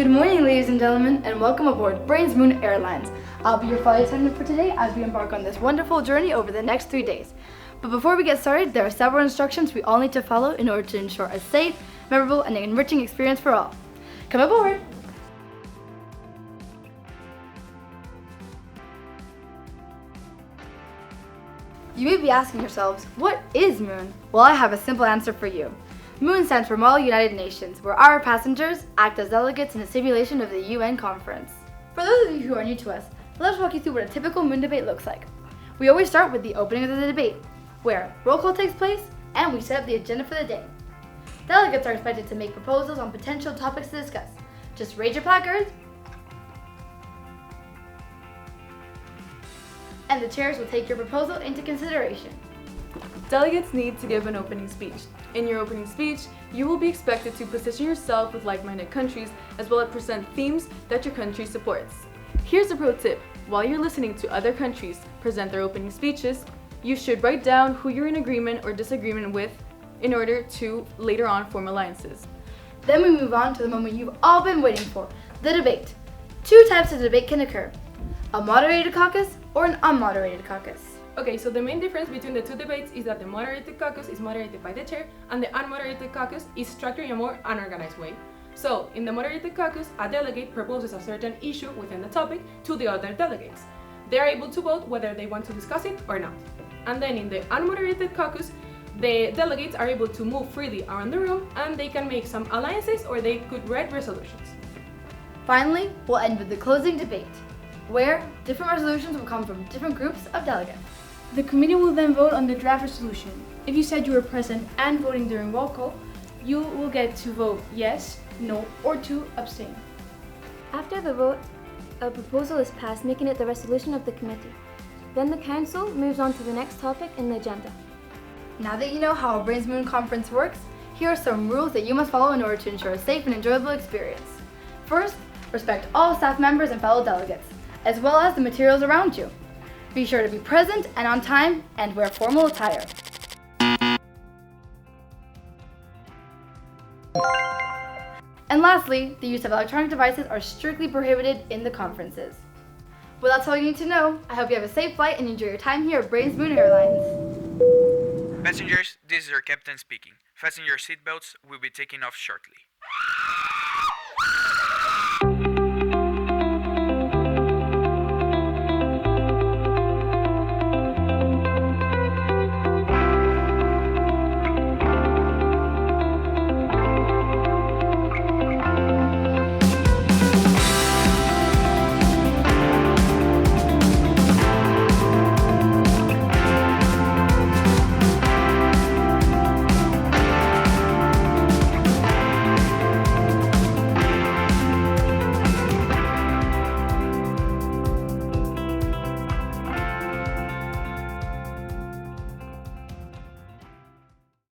Good morning, ladies and gentlemen, and welcome aboard BrainsMUN Airlines. I'll be your flight attendant for today as we embark on this wonderful journey over the next 3 days. But before we get started, there are several instructions we all need to follow in order to ensure a safe, memorable, and enriching experience for all. Come aboard! You may be asking yourselves, what is MUN? Well, I have a simple answer for you. MUN stands for Model United Nations, where our passengers act as delegates in a simulation of the UN conference. For those of you who are new to us, let's walk you through what a typical MUN debate looks like. We always start with the opening of the debate, where roll call takes place and we set up the agenda for the day. Delegates are expected to make proposals on potential topics to discuss. Just raise your placards, and the chairs will take your proposal into consideration. Delegates need to give an opening speech. In your opening speech, you will be expected to position yourself with like-minded countries as well as present themes that your country supports. Here's a pro tip. While you're listening to other countries present their opening speeches, you should write down who you're in agreement or disagreement with in order to later on form alliances. Then we move on to the moment you've all been waiting for, the debate. Two types of debate can occur: a moderated caucus or an unmoderated caucus. Okay, so the main difference between the two debates is that the moderated caucus is moderated by the chair and the unmoderated caucus is structured in a more unorganized way. So, in the moderated caucus, a delegate proposes a certain issue within the topic to the other delegates. They are able to vote whether they want to discuss it or not. And then in the unmoderated caucus, the delegates are able to move freely around the room and they can make some alliances or they could write resolutions. Finally, we'll end with the closing debate, where different resolutions will come from different groups of delegates. The committee will then vote on the draft resolution. If you said you were present and voting during roll call, you will get to vote yes, no, or to abstain. After the vote, a proposal is passed, making it the resolution of the committee. Then the council moves on to the next topic in the agenda. Now that you know how a BrainsMUN conference works, here are some rules that you must follow in order to ensure a safe and enjoyable experience. First, respect all staff members and fellow delegates, as well as the materials around you. Be sure to be present and on time and wear formal attire. And lastly, the use of electronic devices are strictly prohibited in the conferences. Well, that's all you need to know. I hope you have a safe flight and enjoy your time here at BrainsMUN Airlines. Passengers, this is your captain speaking. Fasten your seatbelts, we'll be taking off shortly.